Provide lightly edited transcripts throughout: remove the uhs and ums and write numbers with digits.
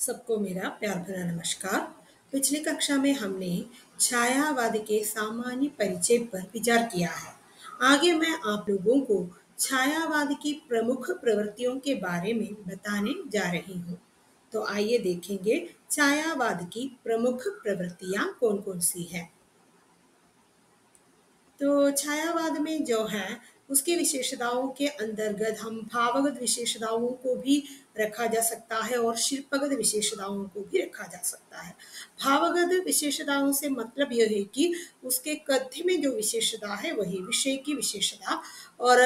सबको मेरा प्यार भरा नमस्कार। पिछली कक्षा में हमने छायावाद के सामान्य परिचय पर विचार किया है। आगे मैं आप लोगों को छायावाद की प्रमुख प्रवृत्तियों के बारे में बताने जा रही हूँ। तो आइए देखेंगे छायावाद की प्रमुख प्रवृत्तियाँ कौन कौन सी हैं। तो छायावाद में जो है उसकी विशेषताओं के अंतर्गत हम भावगत विशेषताओं को भी रखा जा सकता है और शिल्पगत विशेषताओं को भी रखा जा सकता है। भावगत विशेषताओं से मतलब यह है कि उसके कथ्य में जो विशेषता है वही विषय की विशेषता, और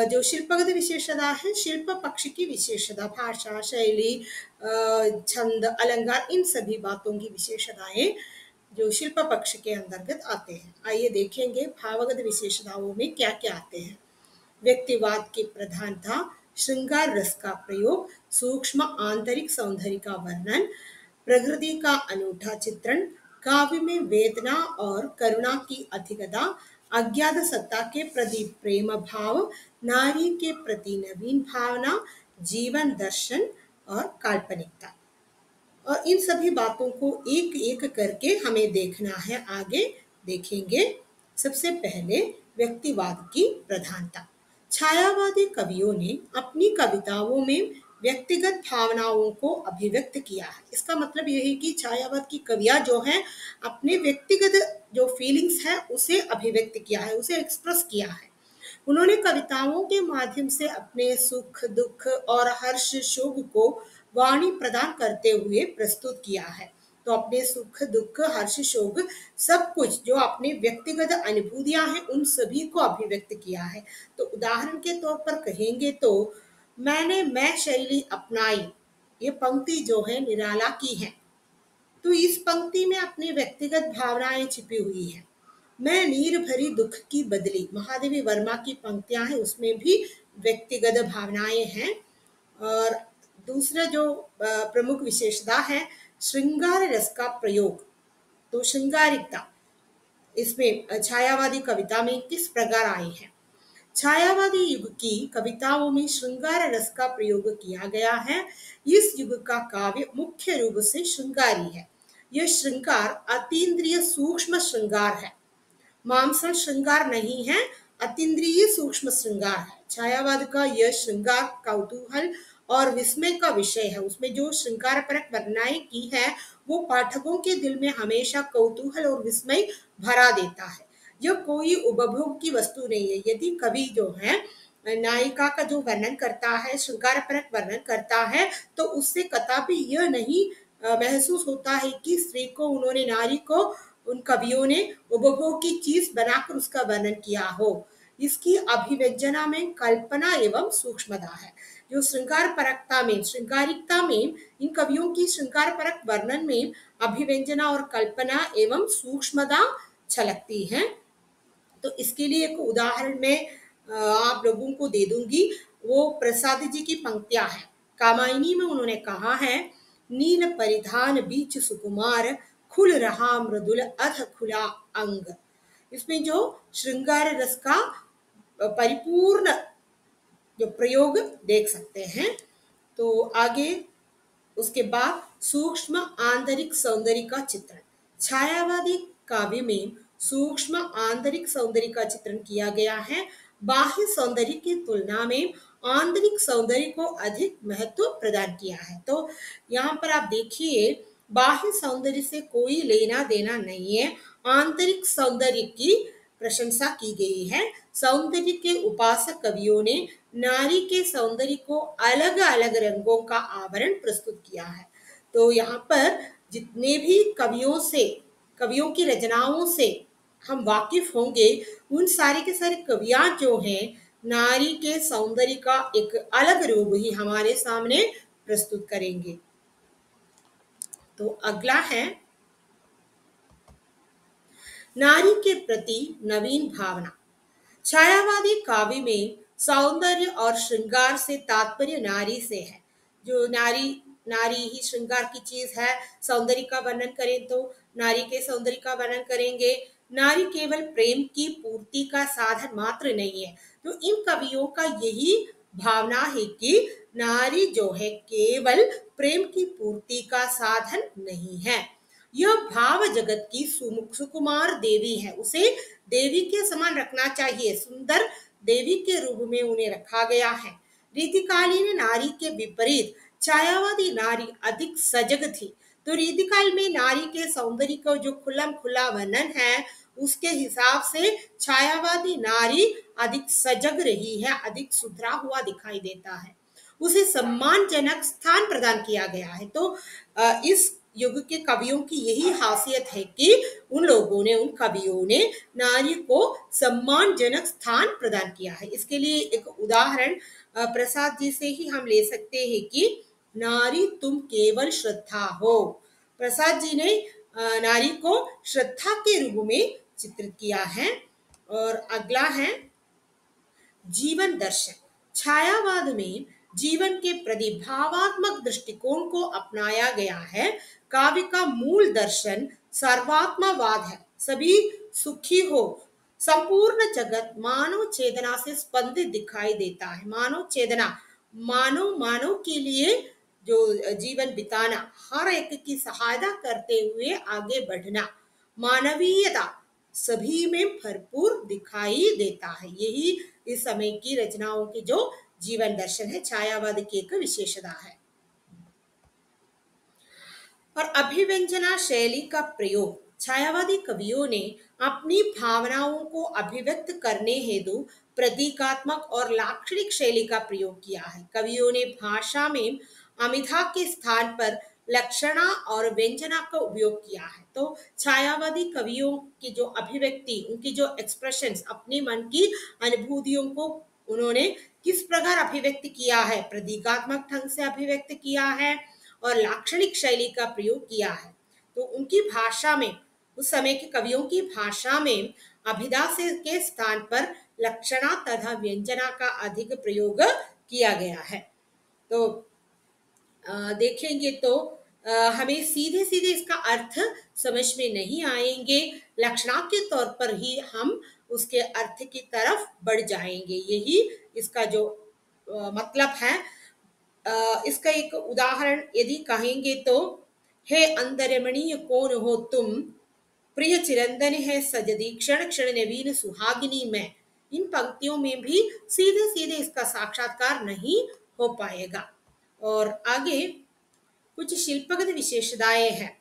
जो शिल्पगत विशेषता है शिल्प पक्ष की विशेषता, भाषा शैली छंद अलंकार इन सभी बातों की विशेषताएं जो शिल्प पक्ष के अंतर्गत आते हैं। आइए देखेंगे भावगत विशेषताओं में क्या क्या आते हैं। व्यक्तिवाद की प्रधानता, श्रृंगार रस का प्रयोग, सूक्ष्म आंतरिक सौंदर्य का वर्णन, प्रकृति का अनूठा चित्रण, काव्य में वेदना और करुणा की अधिकता, अज्ञात सत्ता के प्रति प्रेम भाव, नारी के प्रति नवीन भावना, जीवन दर्शन और काल्पनिकता। और इन सभी बातों को एक एक करके हमें देखना है। आगे देखेंगे। सबसे पहले व्यक्तिवाद की प्रधानता। छायावादी कवियों ने अपनी कविताओं में व्यक्तिगत भावनाओं को अभिव्यक्त किया है। इसका मतलब यह है कि छायावाद की कवियां जो हैं अपने व्यक्तिगत जो फीलिंग्स है उसे अभिव्यक्त किया है, उसे एक्सप्रेस किया है। उन्होंने कविताओं के माध्यम से अपने सुख दुख और हर्ष शोक को वाणी प्रदान करते हुए प्रस्तुत किया है। तो अपने सुख दुख हर्ष शोक सब कुछ जो अपने व्यक्तिगत अनुभूतियां हैं उन सभी को अभिव्यक्त किया है। तो उदाहरण के तौर पर कहेंगे तो मैंने मैं शैली अपनाई, ये पंक्ति जो है निराला की है। तो इस पंक्ति में अपनी व्यक्तिगत भावनाएं छिपी हुई है। मैं नीर भरी दुख की बदली, महादेवी वर्मा की पंक्तियां हैं, उसमें भी व्यक्तिगत भावनाएं हैं। और दूसरा जो प्रमुख विशेषता है श्रृंगार रस का प्रयोग। तो श्रृंगारिकता इसमें छायावादी कविता में किस प्रकार आई है। छायावादी युग की कविताओं में श्रृंगार रस का प्रयोग किया गया है। इस युग का काव्य मुख्य रूप से श्रृंगारी है। यह श्रृंगार अतीन्द्रिय सूक्ष्म श्रृंगार है, मांसल श्रृंगार नहीं है, अतीन्द्रिय सूक्ष्म श्रृंगार है। छायावाद का यह श्रृंगार कौतूहल और विस्मय का विषय है। उसमें जो श्रृंगार परक वर्णनाएं की है वो पाठकों के दिल में हमेशा कौतूहल और विस्मय भरा देता है। यह कोई उपभोग की वस्तु नहीं है। यदि कवि जो है नायिका का जो वर्णन करता है, श्रृंगार परक वर्णन करता है, तो उससे कदापि यह नहीं महसूस होता है कि स्त्री को उन्होंने नारी को उन कवियों ने उपभोग की चीज बनाकर उसका वर्णन किया हो। इसकी अभिव्यंजना में कल्पना एवं सूक्ष्मता है। जो श्रृंगार परकता में श्रृंगारिकता में इन कवियों की श्रृंगार परक वर्णन में अभिव्यंजना और कल्पना एवं सूक्ष्मता छलकती है। तो इसके लिए एक उदाहरण मैं आप लोगों को दे दूंगी। वो प्रसाद जी की पंक्तियां हैं। कामायनी में उन्होंने कहा है, नील परिधान बीच सुकुमार, खुल रहा मृदुल अध खुला अंग। इसमें जो श्रृंगार रस का परिपूर्ण जो प्रयोग देख सकते हैं। तो आगे उसके बाद सूक्ष्म आंतरिक सौंदर्य का चित्रण। छायावादी काव्य में सूक्ष्म आंतरिक सौंदर्य का चित्रण किया गया है। बाह्य सौंदर्य की तुलना में आंतरिक सौंदर्य को अधिक महत्व प्रदान किया है। तो यहाँ पर आप देखिए, बाह्य सौंदर्य से कोई लेना देना नहीं है, आंतरिक सौंदर्य की प्रशंसा की गई है। सौंदर्य के उपासक कवियों ने नारी के सौंदर्य को अलग अलग रंगों का आवरण प्रस्तुत किया है। तो यहाँ पर जितने भी कवियों की रचनाओं से हम वाकिफ होंगे, उन सारे के सारे कवियां जो हैं नारी के सौंदर्य का एक अलग रूप ही हमारे सामने प्रस्तुत करेंगे। तो अगला है नारी के प्रति नवीन भावना। छायावादी काव्य में सौंदर्य और श्रृंगार से तात्पर्य नारी से है। जो नारी ही श्रृंगार की चीज है। सौंदर्य का वर्णन करें तो नारी के सौंदर्य का वर्णन करेंगे। नारी केवल प्रेम की पूर्ति का साधन मात्र नहीं है। तो इन कवियों का यही भावना है कि नारी जो है केवल प्रेम की पूर्ति का साधन नहीं है, यह भाव जगत की सुकुमार देवी है। उसे देवी के समान रखना चाहिए, सुंदर देवी के रूप में उन्हें रखा गया है। रीतिकालीन नारी के विपरीत छायावादी नारी अधिक सजग थी। तो रीतिकाल में नारी के सौंदर्य का जो खुल्लम खुल्ला वर्णन है, उसके हिसाब से छायावादी नारी अधिक सजग रही है, अधिक सुधरा हुआ दिखाई देता है, उसे सम्मानजनक स्थान प्रदान किया गया है। तो इस युग के कवियों की यही खासियत है कि उन लोगों ने, उन कवियों ने नारी को सम्मानजनक स्थान प्रदान किया है। इसके लिए एक उदाहरण प्रसाद जी से ही हम ले सकते हैं कि नारी तुम केवल श्रद्धा हो। प्रसाद जी ने नारी को श्रद्धा के रूप में चित्रित किया है। और अगला है जीवन दर्शन। छायावाद में जीवन के प्रति भावात्मक दृष्टिकोण को अपनाया गया है। काव्य का मूल दर्शन सर्वात्मवाद है, सभी सुखी हो, संपूर्ण जगत मानव चेतना से स्पंदित दिखाई देता है। मानव चेतना, मानव मानव के लिए जो जीवन बिताना, हर एक की सहायता करते हुए आगे बढ़ना, मानवीयता सभी में भरपूर दिखाई देता है। यही इस समय की रचनाओं की जो जीवन दर्शन है, छायावाद की एक विशेषता है। और अभिव्यंजना शैली का प्रयोग। छायावादी कवियों ने अपनी भावनाओं को अभिव्यक्त करने हेतु प्रतीकात्मक और लाक्षणिक शैली का प्रयोग किया है। कवियों ने भाषा में अमिधा के स्थान पर लक्षणा और व्यंजना का उपयोग किया है। तो छायावादी कवियों की जो अभिव्यक्ति, उनकी जो एक्सप्रेशंस, अपने मन की अनुभूतियों को उन्होंने किस प्रकार अभिव्यक्त किया है, प्रतीकात्मक ढंग से अभिव्यक्त किया है और लाक्षणिक शैली का प्रयोग किया है। तो उनकी भाषा में, उस समय के कवियों की भाषा में अभिधा से के स्थान पर लक्षणा तथा व्यंजना का अधिक प्रयोग किया गया है। तो देखेंगे तो हमें सीधे सीधे इसका अर्थ समझ में नहीं आएंगे, लक्षणा के तौर पर ही हम उसके अर्थ की तरफ बढ़ जाएंगे। यही इसका जो मतलब है। इसका एक उदाहरण यदि कहेंगे तो, हे अंतरमणि कौन हो तुम, प्रिय चिरंदन है सजदी, क्षण क्षण नवीन सुहागिनी में। इन पंक्तियों में भी सीधे सीधे इसका साक्षात्कार नहीं हो पाएगा। और आगे कुछ शिल्पगत विशेषताएं हैं।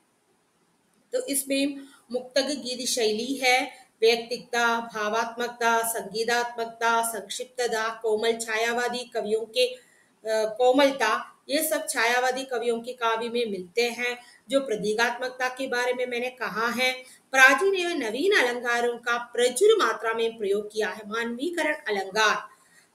तो इसमें मुक्तक गीत शैली है, व्यक्तिकता, भावात्मकता, संगीतात्मकता, संक्षिप्तता, कोमल, छायावादी कवियों के कोमलता, ये सब छायावादी कवियों के काव्य में मिलते हैं। जो प्रतीकात्मकता के बारे में मैंने कहा है, प्राचीन एवं नवीन अलंकारों का प्रचुर मात्रा में प्रयोग किया है। मानवीकरण अलंकार,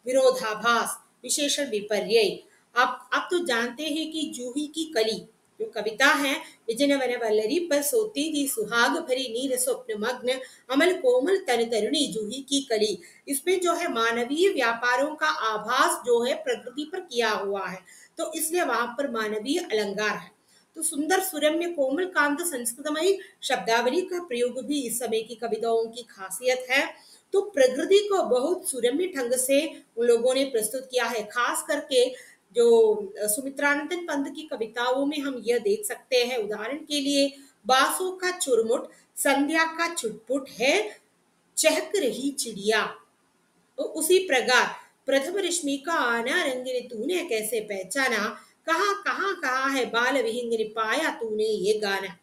विरोधाभास, विशेषण विपर्य। आप तो जानते हैं कि जूही की कली जो कविता है, विजयवन वल्लरी पर सोती थी सुहाग भरी नीर स्वप्न मग्न, अमल कोमल तन तरुणी जूही की कली। इसमें जो है मानवीय व्यापारों का आभास जो है प्रकृति पर किया हुआ है, तो इसलिए वहां पर मानवीय अलंकार है। तो सुंदर सुरम्य कोमल कांत संस्कृतमयी शब्दावली का प्रयोग भी इस समय की कविताओं की खासियत है। तो प्रकृति को बहुत सुरम्य ढंग से उन लोगों ने प्रस्तुत किया है। खास करके जो सुमित्रानंदन पंत की कविताओं में हम यह देख सकते हैं। उदाहरण के लिए, बासों का चुरमुट, संध्या का छुटपुट है, चहक रही चिड़िया। तो उसी प्रकार, प्रथम रश्मि का आना रंगिनी तूने कैसे पहचाना, कहाँ कहाँ कहाँ है बाल विहंगिनी पाया तूने ये गाना।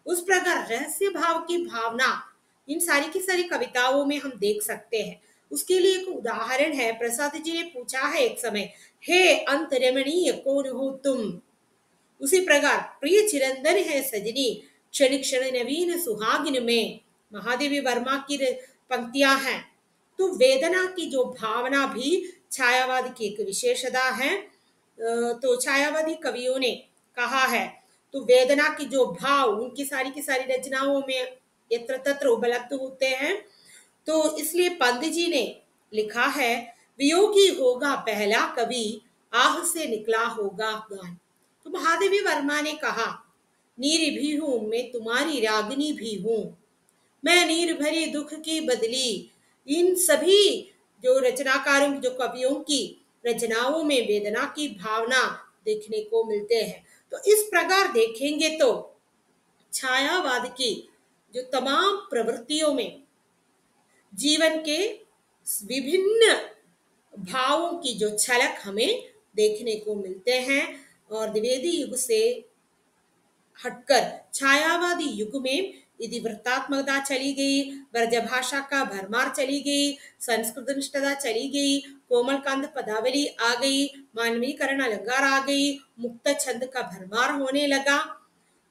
उस प्रकार रहस्य भाव की भावना इन सारी की सारी कविताओं में हम देख सकते हैं। उसके लिए एक उदाहरण है। प्रसाद जी ने पूछा है एक समय, हे अंतरमणि कौन हो तुम। उसी प्रकार, प्रिय चिरंदन है सजनी, क्षण क्षण नवीन सुहागिन में। महादेवी वर्मा की पंक्तियां हैं। तो वेदना की जो भावना भी छायावाद की एक विशेषता है। तो छायावादी कवियों ने कहा है, तो वेदना की जो भाव उनकी सारी की सारी रचनाओं में यत्र तत्र उपलब्ध होते हैं। तो इसलिए पंत जी ने लिखा है, वियोगी होगा पहला कवि, आह से निकला होगा गान। तो महादेवी वर्मा ने कहा, नीर भी हूं मैं तुम्हारी रागनी भी हूं, मैं नीर भरी दुख की बदली। इन सभी जो रचनाकारों, जो कवियों की रचनाओं में वेदना की भावना देखने को मिलते हैं। तो इस प्रकार देखेंगे तो छायावाद की जो तमाम प्रवृत्तियों में जीवन के विभिन्न भावों की जो झलक हमें देखने को मिलते हैं। और द्विवेदी युग से हटकर छायावादी युग में इतिवृत्तात्मकता चली गई, ब्रजभाषा का भरमार चली गई, संस्कृत निष्ठता चली गई, कोमलकांत पदावली आ गई, मानवीकरण अलंकार आ गई, मुक्त छंद का भरमार होने लगा।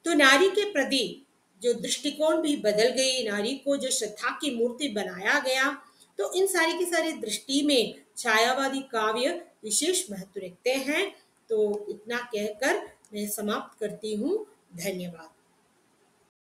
तो नारी के प्रति जो दृष्टिकोण भी बदल गई, नारी को जो श्रद्धा की मूर्ति बनाया गया। तो इन सारी की सारी दृष्टि में छायावादी काव्य विशेष महत्व रखते हैं। तो इतना कहकर मैं समाप्त करती हूँ। धन्यवाद।